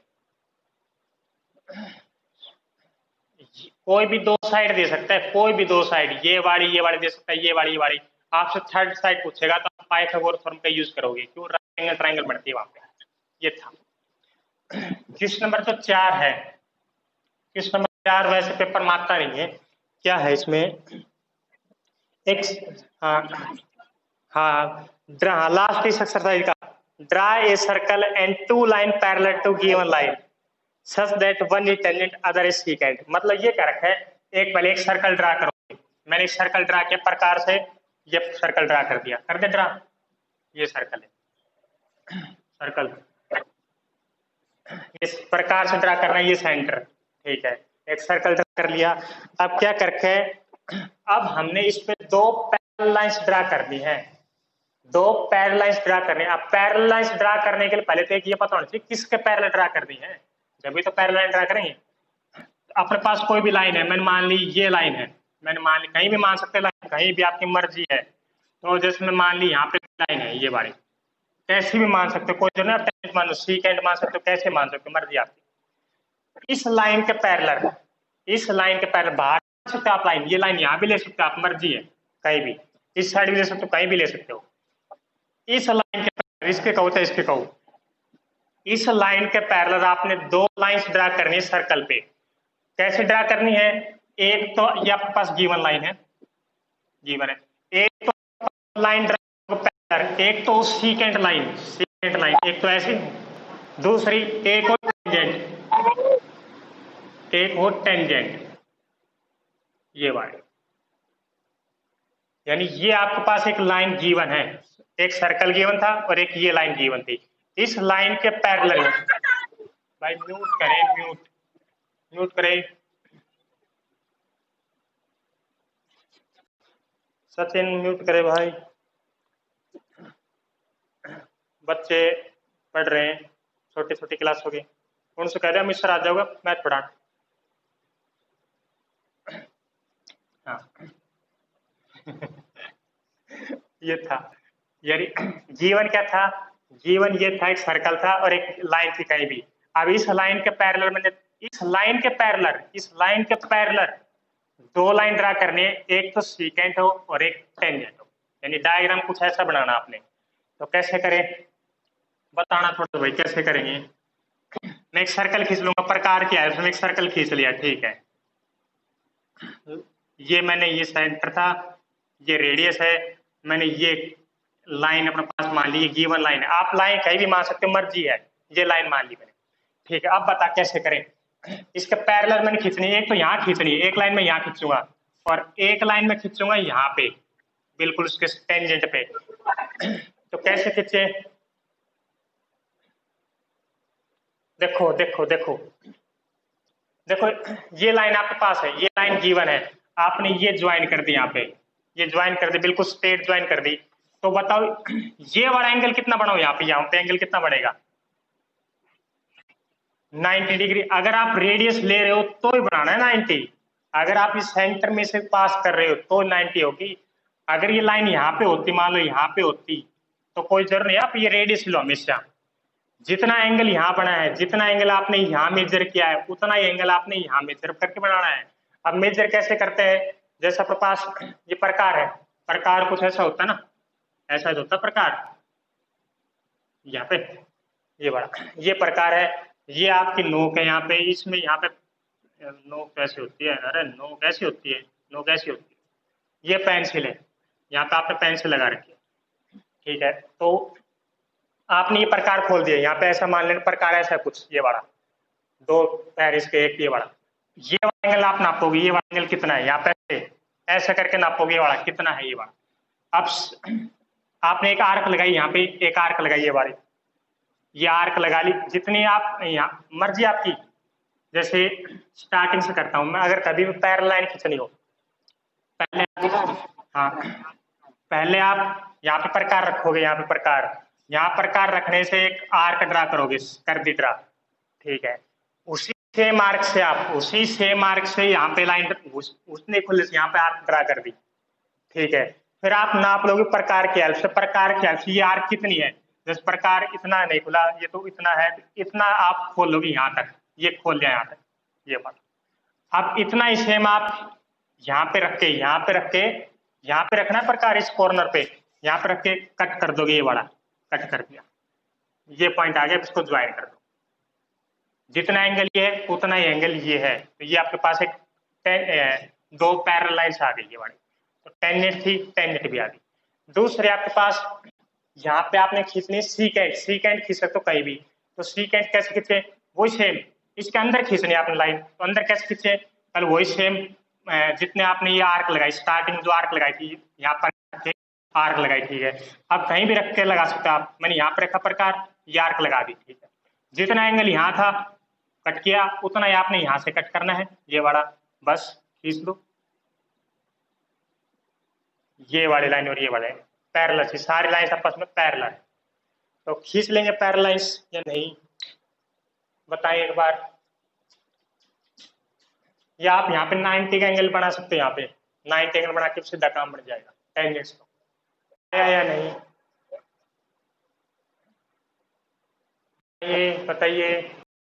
कोई भी दो साइड दे सकता है, कोई भी दो साइड, ये वाली दे सकता है, ये वाली। आपसे थर्ड साइड पूछेगा तो आप पाइथागोरस थ्योरम का यूज करोगे, क्यों, राइट एंगल ट्रायंगल बनती है वहां पे। ये था। किस नंबर तो 4 है, किस नंबर 4, वैसे पेपर मारता नहीं है, क्या है इसमें, एक्स, हाँ हाँ, ड्रा, लास्ट इस एक्सरसाइज का, draw a circle and two line parallel to given line such that one is tangent other is secant. मतलब ये क्या रखा है, एक पहले एक सर्कल ड्रा करो, मैंने एक सर्कल ड्रा किया प्रकार से, ये सर्कल ड्रा कर दिया, कर दे ड्रा, ये सर्कल है, सर्कल इस प्रकार से ड्रा करना है, ये सेंटर, ठीक है, एक सर्कल ड्रा कर लिया। अब क्या करके, अब हमने इस पे दो पैरेलल लाइंस ड्रा करनी है, दो पैरेलल लाइंस ड्रा करनी है। अब पैरेलल लाइंस ड्रा करने के लिए पहले तो एक ये पता होना चाहिए किसके पैरेलल ड्रा करनी है, जब भी तो पैरेलल लाइन ड्रा करेंगे। अपने पास कोई भी लाइन है, मैंने मान ली ये लाइन है, मैंने मान ली, कहीं भी मान सकते लाइन, कहीं भी आपकी मर्जी है। तो जैसे मैं मान ली यहाँ पे लाइन है ये वाली, कैसे भी मान सकते हो, कोई जो ना टेंजेंट मान लो, सीकेंट मान सकते हो, कैसे मान सकते हो, मर्जी आपकी। इस लाइन के पैरेलल, इस लाइन के पैरेलल बाहर ले सकते हो आप लाइन, ये लाइन यहाँ भी ले सकते हो आप, मर्जी है, कहीं भी, इस साइड भी ले सकते हो, कहीं भी ले सकते हो। इस लाइन के पैरेलल, इसके कहो तो इसके कहो, इस लाइन के पैरेलल आपने दो लाइंस ड्रा करनी है सर्कल पे। कैसे ड्रा करनी है, एक तो ये आपके पास गिवन लाइन है, गिवन है, एक तो लाइन ड्रा, एक तो सीकेंट लाइन, लाइन, एक तो ऐसी, दूसरी एक हो टेंजेंट, एक हो टेंजेंट, ये वाली। यानी ये आपके पास एक लाइन गिवन है, एक सर्कल गिवन था और एक ये लाइन गिवन थी। इस लाइन के पैरेलल, भाई म्यूट करें, म्यूट म्यूट करें, सचिन म्यूट करे भाई, बच्चे पढ़ रहे हैं, छोटी छोटी क्लास होगी, उनसे कह रहे मिस्टर आ जाओगे मैथ पढ़ा। हाँ ये था, यानी जीवन क्या था, जीवन ये था, एक सर्कल था और एक लाइन थी कहीं भी। अब इस लाइन के पैरेलल में, इस लाइन के पैरेलल, इस लाइन के पैरेलल दो लाइन ड्रा करनी है, एक तो सीकेंट हो और एक टेंजेंट हो। यानी डायग्राम कुछ ऐसा बनाना आपने, तो कैसे करें बताना थोड़ा भाई, कैसे करेंगे। मैं एक सर्कल खींच लूंगा, प्रकार क्या है उसमें, एक सर्कल खींच लिया, ठीक है। ये मैंने, ये सेंटर था, ये रेडियस है, मैंने ये लाइन अपने पास मान ली, ये गिवन लाइन है, आप लाइन कहीं भी मान सकते हो, मर्जी है, ये लाइन मान ली मैंने, ठीक है। अब बता कैसे करें। इसके पैरेलल मैंने खींचनी है, एक तो यहाँ खींचनी है, एक लाइन में यहाँ खींचूंगा और एक लाइन में खींचूंगा यहाँ पे, बिल्कुल उसके टेंजेंट पे। तो कैसे खींचे, देखो देखो देखो देखो, ये लाइन आपके पास है, ये लाइन गिवन है, आपने ये ज्वाइन कर दी, यहाँ पे ये ज्वाइन कर दी, बिल्कुल स्ट्रेट ज्वाइन कर दी। तो बताओ ये वाला एंगल कितना बढ़ाओ, यहाँ पे एंगल कितना बढ़ेगा, 90 डिग्री। अगर आप रेडियस ले रहे हो तो ही बनाना है 90, अगर आप इस सेंटर में से पास कर रहे हो तो 90 होगी। अगर ये लाइन यहाँ पे होती, मान लो यहाँ पे होती, तो कोई जरूरत नहीं, आप ये रेडियस लो हमेशा। जितना एंगल यहाँ बना है, जितना एंगल आपने यहाँ मेजर किया है, उतना ही एंगल आपने यहाँ मेजर करके बनाना है। अब मेजर कैसे करते हैं, जैसे अपने पास ये प्रकार है, प्रकार कुछ ऐसा होता है ना, ऐसा होता है प्रकार, यहाँ पे ये बड़ा, ये प्रकार है, ये आपकी नोक है यहाँ पे, इसमें यहाँ पे नोक कैसे होती है, अरे नोक कैसी होती है, नोक कैसी होती है, ये पेंसिल है, यहाँ पे आपने पेंसिल लगा रखी है, ठीक है। तो आपने ये प्रकार खोल दिया, यहाँ पे ऐसा मान लेना प्रकार ऐसा है कुछ, ये वाला, दो पैर इसके, एक ये वाला, ये वाला एंगल आप नापोगे, ये वाला एंगल कितना है, यहाँ पे ऐसा करके नापोगे, ये वाला कितना है, ये वाला। अब आपने एक आर्क लगाई, यहाँ पे एक आर्क लगाई, ये वाली, ये आर्क लगा ली, जितनी आप यहाँ मर्जी आपकी, जैसे स्टार्टिंग से करता हूं मैं, अगर कभी भी पैरेलल लाइन खींचनी हो, पहले, हाँ, पहले आप यहाँ पे प्रकार रखोगे, यहाँ पे प्रकार, यहाँ प्रकार रखने से एक आर्क ड्रा करोगे, कर दी ड्रा, ठीक है। उसी सेम आर्क से आप, उसी सेम आर्क से यहाँ पे लाइन उसने खुले से यहाँ पे आर्क ड्रा कर दी, ठीक है। फिर आप नाप लोगे प्रकार के हेल्प से, प्रकार के हेल्प से ये आर्क कितनी है, जैसे प्रकार इतना नहीं खुला, ये तो इतना है, इतना आप खोल लोगे यहाँ तक, ये खोल लिया यहाँ तक, ये बात। अब इतना ही सेम आप यहाँ पे रख के, यहाँ पे रख के, यहाँ पे रखना है प्रकार, इस कॉर्नर पे यहाँ पे रख के कट कर दोगे, ये बड़ा कट कर दिया, ये पॉइंट आ गया, इसको ज्वाइन कर दो, जितना एंगल ये है उतना ही एंगल ये है, तो ये आपके पास एक दो पैरेलल लाइंस आ गई, ये वाली। तो टेंजेंट थी, टेंजेंट भी आ गई। दूसरे आपके पास यहाँ पे आपने खींचनी सीकेंट, सीकेंट खींच सकते हो कहीं भी, तो सीकेंट कैसे खींचे, वही सेम, इसके अंदर खींचनी आपने लाइन, तो अंदर कैसे खींचे, कल वही सेम, जितने आपने ये आर्क लगाई, स्टार्टिंग जो आर्क लगाई थी, यहाँ पर आर्क लगाई, ठीक है। अब कहीं भी रख के लगा सकते हो आप, मैंने यहाँ पर रखा प्रकार, ये आर्क लगा दी, ठीक है। जितना एंगल यहाँ था कट किया, उतना ही आपने यहाँ से कट करना है, ये वाला, बस खींच लो, ये वाली लाइन और ये वाले पैरेलल थी, सारी लाइन आपस में पैरेलल है, तो खींच लेंगे पैरेलल लाइंस या नहीं, बताइए एक बार। या आप यहाँ पे 90 का एंगल बना सकते हो, यहाँ पे 90 एंगल बना के सीधा काम बन जाएगा टेंजेंट्स को, या नहीं, ये बताइए।